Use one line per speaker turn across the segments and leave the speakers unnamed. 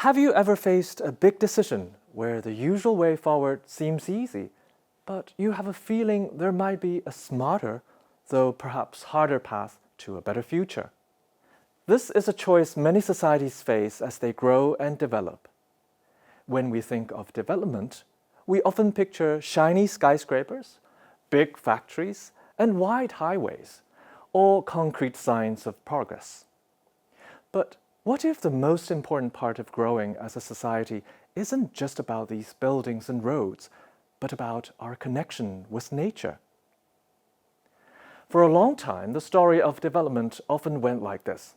Have you ever faced a big decision where the usual way forward seems easy, but you have a feeling there might be a smarter, though perhaps harder path to a better future? This is a choice many societies face as they grow and develop. When we think of development, we often picture shiny skyscrapers, big factories, and wide highways, all concrete signs of progress. But what if the most important part of growing as a society isn't just about these buildings and roads, but about our connection with nature? For a long time, the story of development often went like this: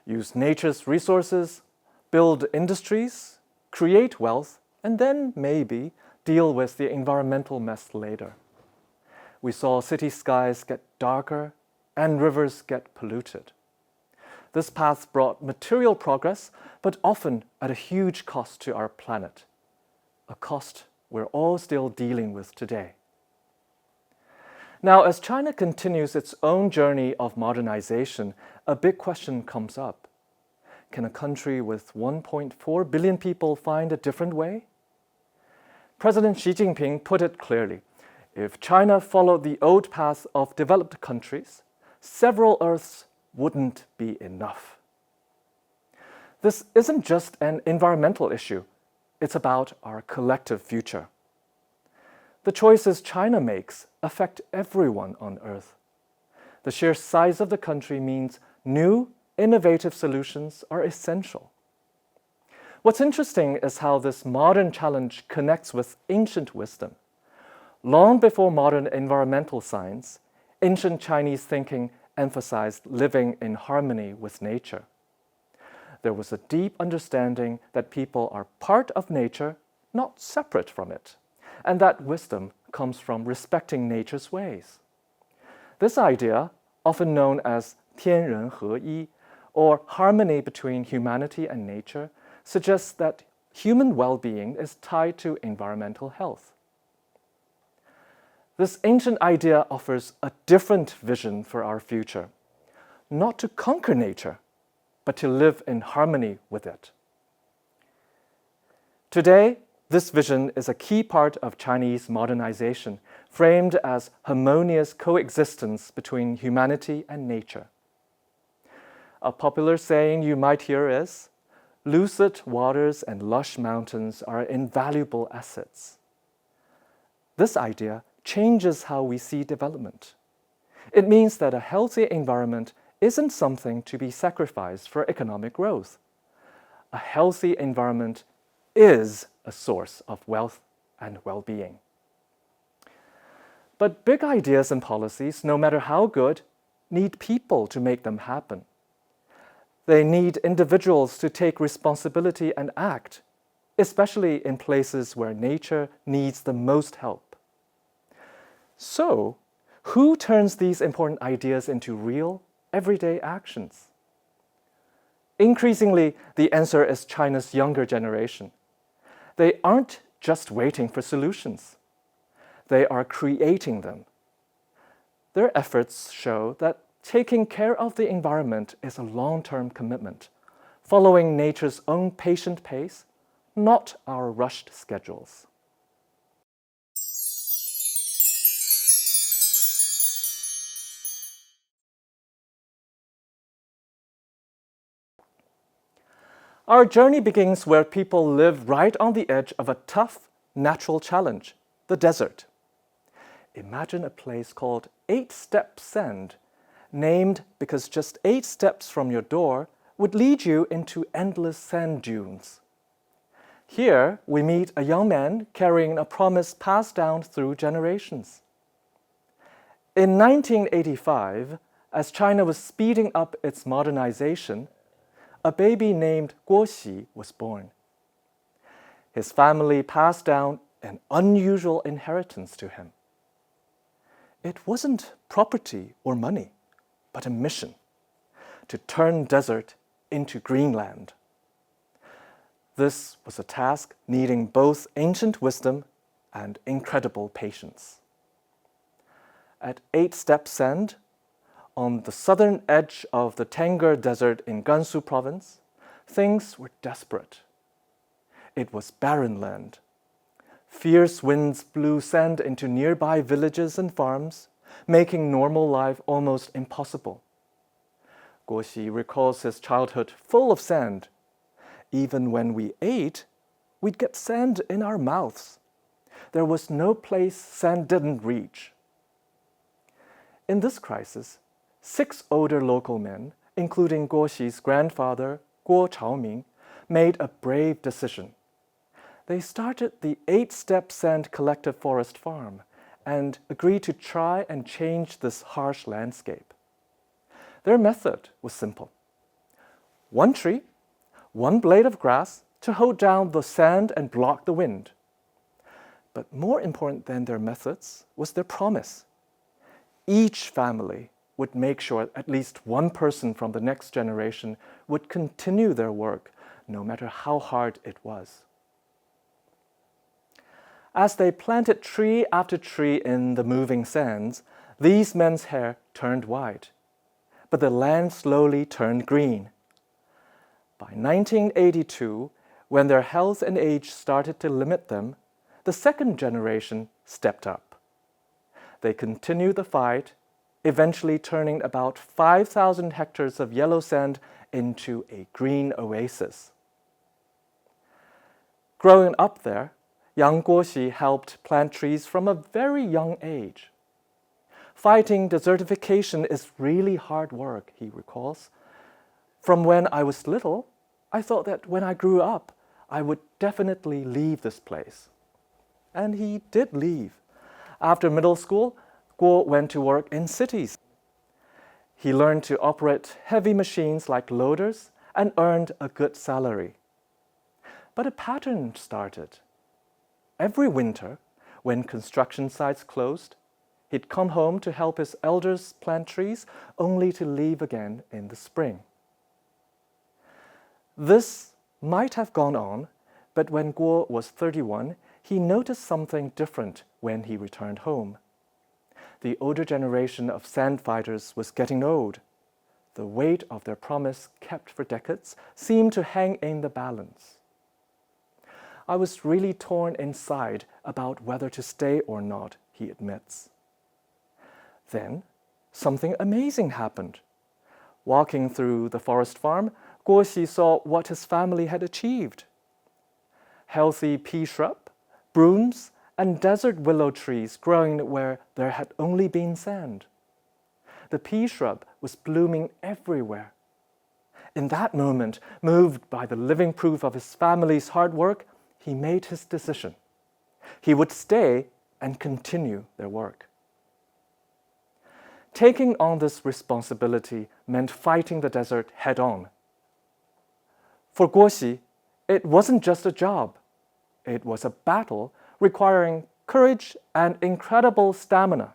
use nature's resources, build industries, create wealth, and then maybe deal with the environmental mess later. We saw city skies get darker and rivers get polluted. This path brought material progress, but often at a huge cost to our planet, a cost we're all still dealing with today. Now, as China continues its own journey of modernization, a big question comes up. Can a country with 1.4 billion people find a different way? President Xi Jinping put it clearly: if China followed the old path of developed countries, several Earths wouldn't be enough. This isn't just an environmental issue, it's about our collective future. The choices China makes affect everyone on Earth. The sheer size of the country means new, innovative solutions are essential. What's interesting is how this modern challenge connects with ancient wisdom. Long before modern environmental science, ancient Chinese thinking emphasized living in harmony with nature. There was a deep understanding that people are part of nature, not separate from it, and that wisdom comes from respecting nature's ways. This idea, often known as 天人合一, or harmony between humanity and nature, suggests that human well-being is tied to environmental health. This ancient idea offers a different vision for our future, not to conquer nature, but to live in harmony with it. Today, this vision is a key part of Chinese modernization, framed as harmonious coexistence between humanity and nature. A popular saying you might hear is, "Lucid waters and lush mountains are invaluable assets." This idea changes how we see development. It means that a healthy environment isn't something to be sacrificed for economic growth. A healthy environment is a source of wealth and well-being. But big ideas and policies, no matter how good, need people to make them happen. They need individuals to take responsibility and act, especially in places where nature needs the most help. So, who turns these important ideas into real, everyday actions? Increasingly, the answer is China's younger generation. They aren't just waiting for solutions. They are creating them. Their efforts show that taking care of the environment is a long-term commitment, following nature's own patient pace, not our rushed schedules. Our journey begins where people live right on the edge of a tough, natural challenge, the desert. Imagine a place called 8-Step Sand, named because just 8 steps from your door would lead you into endless sand dunes. Here, we meet a young man carrying a promise passed down through generations. In 1985, as China was speeding up its modernization, a baby named Guo Xi was born. His family passed down an unusual inheritance to him. It wasn't property or money, but a mission to turn desert into greenland. This was a task needing both ancient wisdom and incredible patience. At 8-Step Sand, on the southern edge of the Tanger Desert in Gansu province, things were desperate. it was barren land. Fierce winds blew sand into nearby villages and farms, making normal life almost impossible. Guoxi recalls his childhood full of sand. Even when we ate, we'd get sand in our mouths. There was no place sand didn't reach. In this crisis, 6 older local men, including Guoxi's grandfather, Guo Chaoming, made a brave decision. They started the 8-step sand collective forest farm and agreed to try and change this harsh landscape. Their method was simple. 1 tree, 1 blade of grass to hold down the sand and block the wind. But more important than their methods was their promise. Each family would make sure at least 1 person from the next generation would continue their work, no matter how hard it was. As they planted tree after tree in the moving sands, these men's hair turned white, but the land slowly turned green. By 1982, when their health and age started to limit them, the second generation stepped up. They continued the fight, eventually turning about 5,000 hectares of yellow sand into a green oasis. Growing up there, young Guoxi helped plant trees from a very young age. Fighting desertification is really hard work, he recalls. From when I was little, I thought that when I grew up, I would definitely leave this place. And he did leave. After middle school, Guo went to work in cities. He learned to operate heavy machines like loaders and earned a good salary. But a pattern started. Every winter, when construction sites closed, he'd come home to help his elders plant trees, only to leave again in the spring. This might have gone on, but when Guo was 31, he noticed something different when he returned home. The older generation of sand fighters was getting old. The weight of their promise kept for decades seemed to hang in the balance. I was really torn inside about whether to stay or not, he admits. Then, something amazing happened. Walking through the forest farm, Guoxi saw what his family had achieved. Healthy pea shrub, brooms, and desert willow trees growing where there had only been sand. The pea shrub was blooming everywhere. In that moment, moved by the living proof of his family's hard work, he made his decision. He would stay and continue their work. Taking on this responsibility meant fighting the desert head-on. For Guoxi, it wasn't just a job. It was a battle requiring courage and incredible stamina.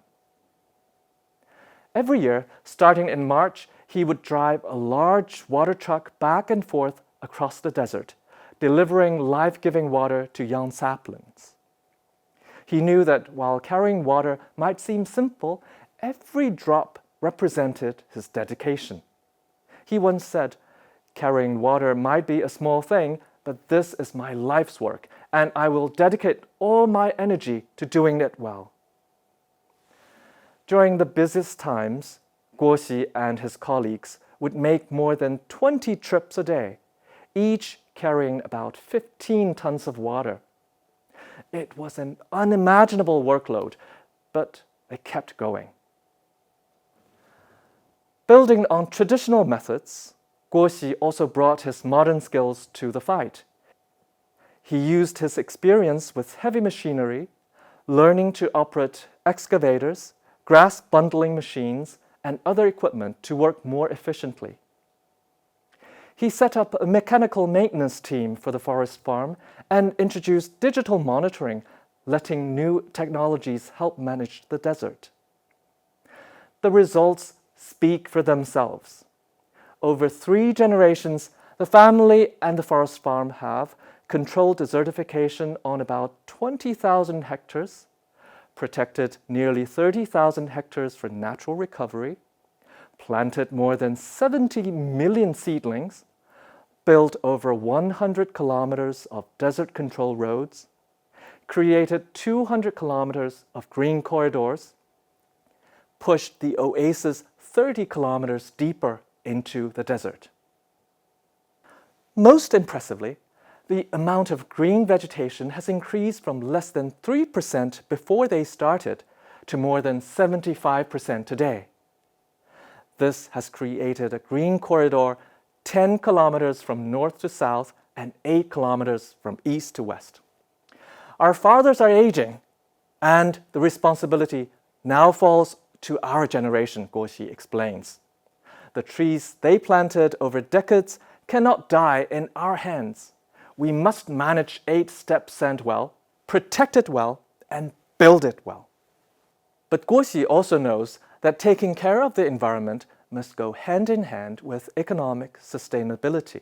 Every year, starting in March, he would drive a large water truck back and forth across the desert, delivering life-giving water to young saplings. He knew that while carrying water might seem simple, every drop represented his dedication. He once said, "Carrying water might be a small thing, but this is my life's work, and I will dedicate all my energy to doing it well." During the busiest times, Guoxi and his colleagues would make more than 20 trips a day, each carrying about 15 tons of water. It was an unimaginable workload, but they kept going. Building on traditional methods, Guoxi also brought his modern skills to the fight. He used his experience with heavy machinery, learning to operate excavators, grass bundling machines, and other equipment to work more efficiently. He set up a mechanical maintenance team for the forest farm and introduced digital monitoring, letting new technologies help manage the desert. The results speak for themselves. Over 3 generations, the family and the forest farm have controlled desertification on about 20,000 hectares, protected nearly 30,000 hectares for natural recovery, planted more than 70 million seedlings, built over 100 kilometers of desert control roads, created 200 kilometers of green corridors, pushed the oases 30 kilometers deeper into the desert. Most impressively, the amount of green vegetation has increased from less than 3% before they started to more than 75% today. This has created a green corridor 10 kilometers from north to south and 8 kilometers from east to west. Our fathers are aging, and the responsibility now falls to our generation, Guoxi explains. The trees they planted over decades cannot die in our hands. We must manage 8-step sand well, protect it well, and build it well. But Guoxi also knows that taking care of the environment must go hand in hand with economic sustainability.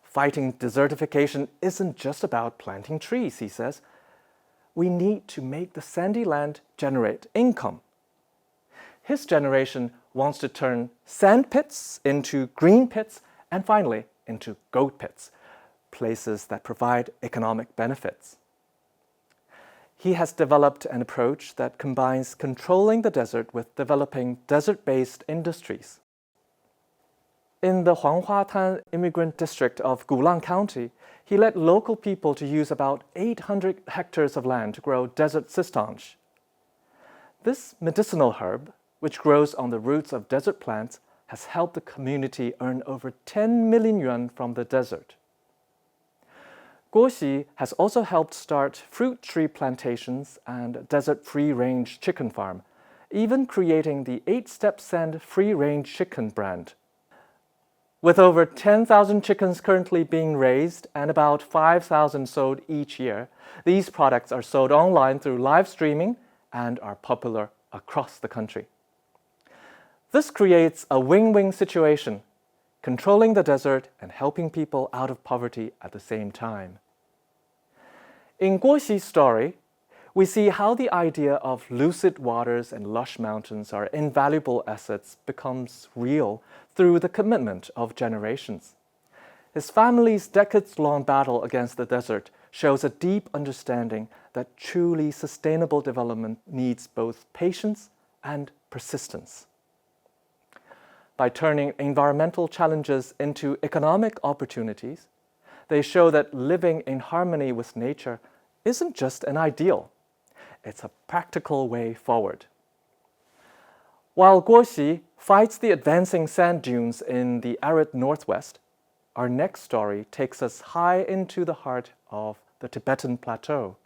Fighting desertification isn't just about planting trees, he says. We need to make the sandy land generate income. His generation wants to turn sand pits into green pits and finally into goat pits, places that provide economic benefits. He has developed an approach that combines controlling the desert with developing desert-based industries. In the Huanghuatan immigrant district of Gulang County, he led local people to use about 800 hectares of land to grow desert cistanche. This medicinal herb, which grows on the roots of desert plants, has helped the community earn over 10 million yuan from the desert. Guoxi has also helped start fruit tree plantations and a desert free-range chicken farm, even creating the 8-step sand free-range chicken brand. With over 10,000 chickens currently being raised and about 5,000 sold each year, these products are sold online through live streaming and are popular across the country. This creates a win-win situation, controlling the desert and helping people out of poverty at the same time. In Guoxi's story, we see how the idea of lucid waters and lush mountains are invaluable assets becomes real through the commitment of generations. His family's decades-long battle against the desert shows a deep understanding that truly sustainable development needs both patience and persistence. By turning environmental challenges into economic opportunities, they show that living in harmony with nature isn't just an ideal. It's a practical way forward. While Guoxi fights the advancing sand dunes in the arid northwest, our next story takes us high into the heart of the Tibetan Plateau,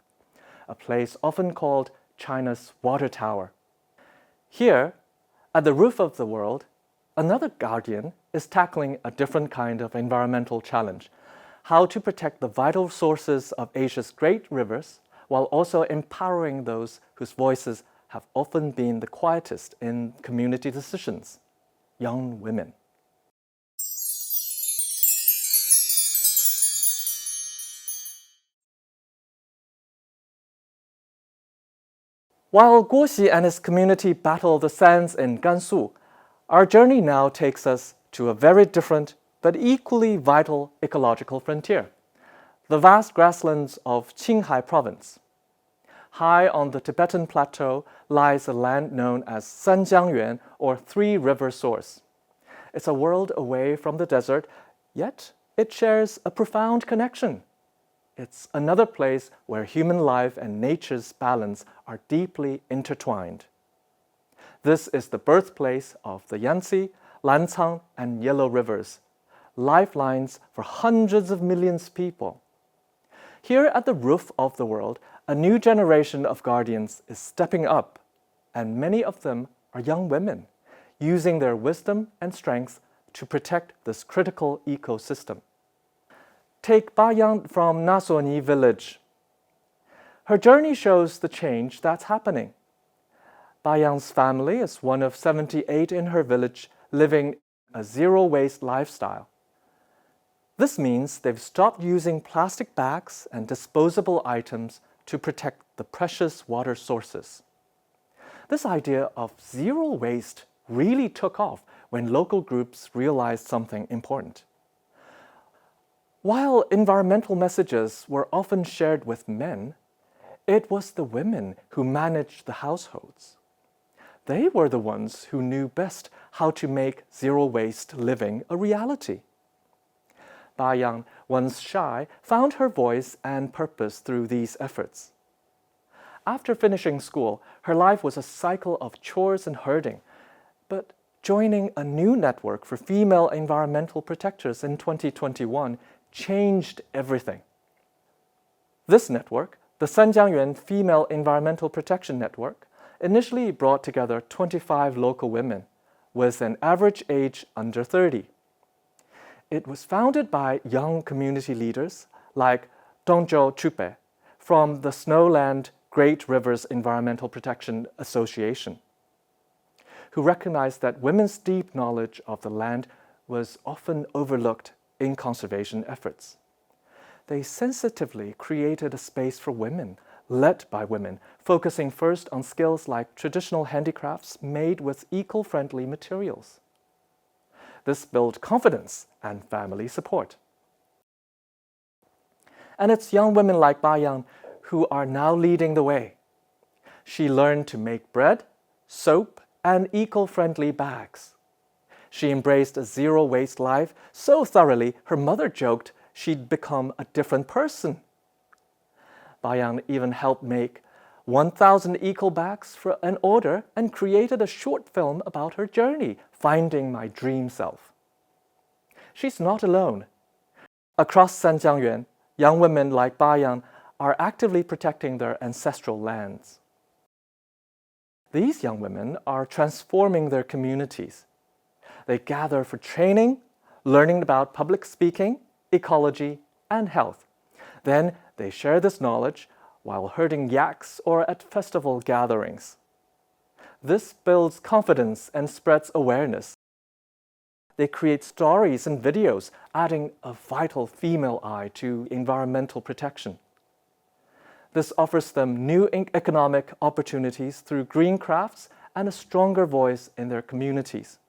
a place often called China's water tower. Here, at the roof of the world, another guardian is tackling a different kind of environmental challenge: how to protect the vital sources of Asia's great rivers while also empowering those whose voices have often been the quietest in community decisions: young women. While Guoxi and his community battle the sands in Gansu, our journey now takes us to a very different but equally vital ecological frontier: the vast grasslands of Qinghai province. High on the Tibetan plateau lies a land known as Sanjiangyuan, or Three River Source. It's a world away from the desert, yet it shares a profound connection. It's another place where human life and nature's balance are deeply intertwined. This is the birthplace of the Yangtze, Lancang, and Yellow rivers, lifelines for hundreds of millions of people. Here at the roof of the world, a new generation of guardians is stepping up, and many of them are young women, using their wisdom and strength to protect this critical ecosystem. Take Ba Yang from Nasoni village. Her journey shows the change that's happening. Ba Yang's family is one of 78 in her village living a zero-waste lifestyle. This means they've stopped using plastic bags and disposable items to protect the precious water sources. This idea of zero waste really took off when local groups realized something important. While environmental messages were often shared with men, it was the women who managed the households. They were the ones who knew best how to make zero-waste living a reality. Ba Yang, once shy, found her voice and purpose through these efforts. After finishing school, her life was a cycle of chores and herding, but joining a new network for female environmental protectors in 2021 changed everything. This network, the Sanjiangyuan Female Environmental Protection Network, initially brought together 25 local women, with an average age under 30. It was founded by young community leaders like Dongzhou Chupe from the Snowland Great Rivers Environmental Protection Association, who recognized that women's deep knowledge of the land was often overlooked in conservation efforts. They sensitively created a space for women, led by women, focusing first on skills like traditional handicrafts made with eco-friendly materials. This built confidence and family support. And it's young women like Ba Yang who are now leading the way. She learned to make bread, soap, and eco-friendly bags. She embraced a zero-waste life so thoroughly her mother joked she'd become a different person. Ba Yang even helped make 1,000 eco bags for an order and created a short film about her journey, finding my dream self. She's not alone. Across Sanjiangyuan, young women like Ba Yang are actively protecting their ancestral lands. These young women are transforming their communities. They gather for training, learning about public speaking, ecology, and health. Then they share this knowledge while herding yaks or at festival gatherings. This builds confidence and spreads awareness. They create stories and videos, adding a vital female eye to environmental protection. This offers them new economic opportunities through green crafts and a stronger voice in their communities.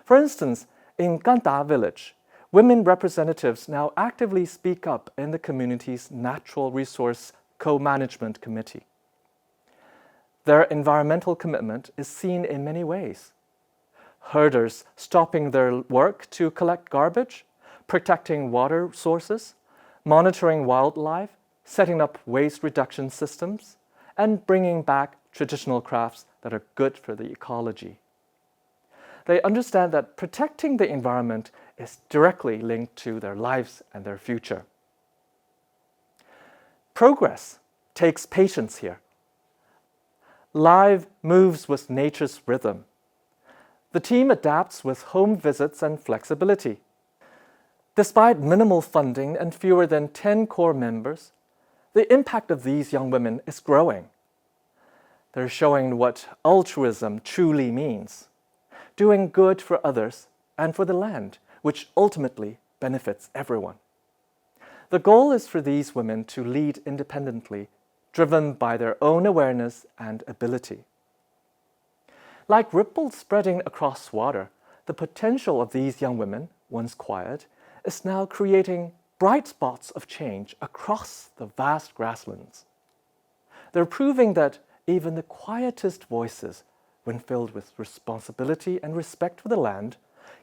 For instance, in Ganda village, women representatives now actively speak up in the community's Natural Resource Co-Management Committee. Their environmental commitment is seen in many ways. Herders stopping their work to collect garbage, protecting water sources, monitoring wildlife, setting up waste reduction systems, and bringing back traditional crafts that are good for the ecology. They understand that protecting the environment is directly linked to their lives and their future. Progress takes patience here. Life moves with nature's rhythm. The team adapts with home visits and flexibility. Despite minimal funding and fewer than 10 core members, the impact of these young women is growing. They're showing what altruism truly means, doing good for others and for the land, which ultimately benefits everyone. The goal is for these women to lead independently, driven by their own awareness and ability. Like ripples spreading across water, the potential of these young women, once quiet, is now creating bright spots of change across the vast grasslands. They're proving that even the quietest voices, when filled with responsibility and respect for the land,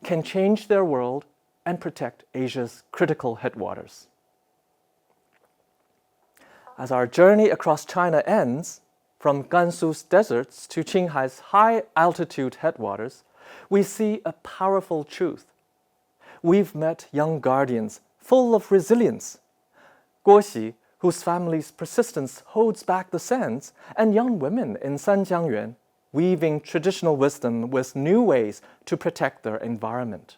can change their world and protect Asia's critical headwaters. As our journey across China ends, from Gansu's deserts to Qinghai's high-altitude headwaters, we see a powerful truth. We've met young guardians full of resilience. Guoxi, whose family's persistence holds back the sands, and young women in Sanjiangyuan, weaving traditional wisdom with new ways to protect their environment.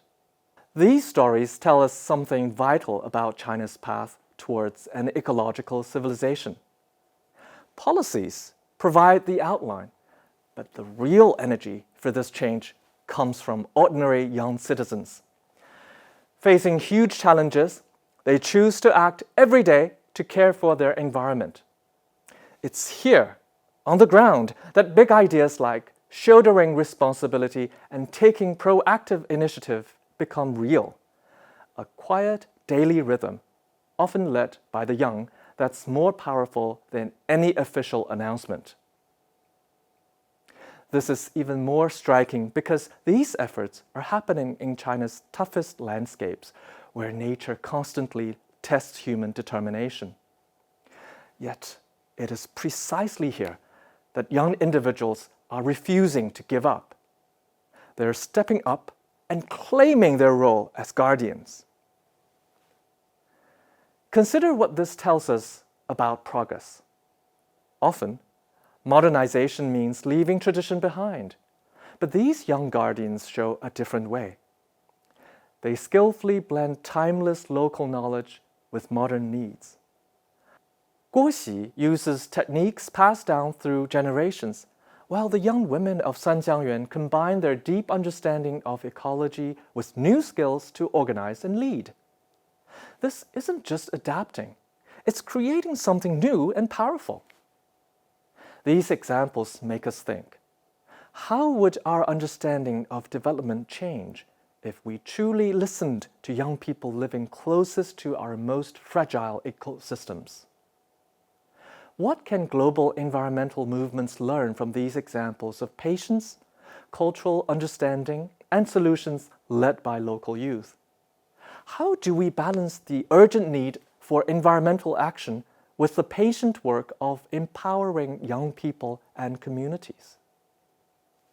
These stories tell us something vital about China's path towards an ecological civilization. Policies provide the outline, but the real energy for this change comes from ordinary young citizens. Facing huge challenges, they choose to act every day to care for their environment. It's here, on the ground, that big ideas like shouldering responsibility and taking proactive initiative become real. A quiet daily rhythm often led by the young, that's more powerful than any official announcement. This is even more striking because these efforts are happening in China's toughest landscapes, where nature constantly tests human determination. Yet, it is precisely here that young individuals are refusing to give up. They're stepping up and claiming their role as guardians. Consider what this tells us about progress. Often, modernization means leaving tradition behind, but these young guardians show a different way. They skillfully blend timeless local knowledge with modern needs. Guo Xi uses techniques passed down through generations, while the young women of Sanjiangyuan combine their deep understanding of ecology with new skills to organize and lead. This isn't just adapting, it's creating something new and powerful. These examples make us think, how would our understanding of development change if we truly listened to young people living closest to our most fragile ecosystems? What can global environmental movements learn from these examples of patience, cultural understanding, and solutions led by local youth? How do we balance the urgent need for environmental action with the patient work of empowering young people and communities?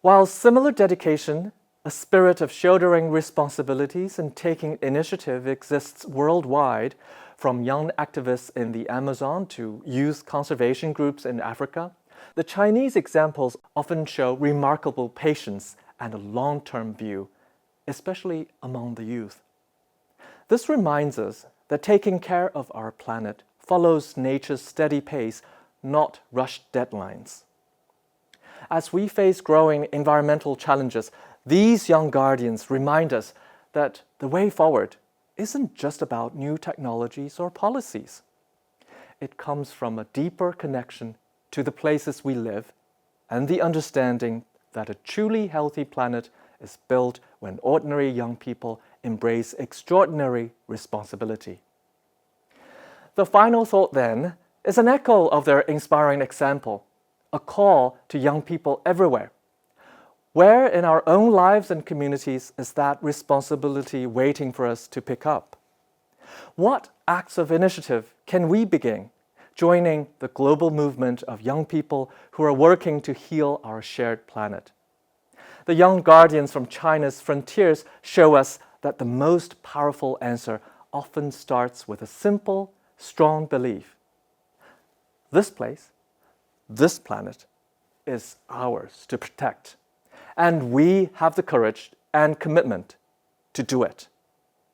While similar dedication, a spirit of shouldering responsibilities and taking initiative exists worldwide, from young activists in the Amazon to youth conservation groups in Africa, the Chinese examples often show remarkable patience and a long-term view, especially among the youth. This reminds us that taking care of our planet follows nature's steady pace, not rushed deadlines. As we face growing environmental challenges, these young guardians remind us that the way forward isn't just about new technologies or policies. It comes from a deeper connection to the places we live and the understanding that a truly healthy planet is built when ordinary young people embrace extraordinary responsibility. The final thought, then, is an echo of their inspiring example, a call to young people everywhere. Where in our own lives and communities is that responsibility waiting for us to pick up? What acts of initiative can we begin, joining the global movement of young people who are working to heal our shared planet? The young guardians from China's frontiers show us that the most powerful answer often starts with a simple, strong belief. This place, this planet, is ours to protect. And we have the courage and commitment to do it.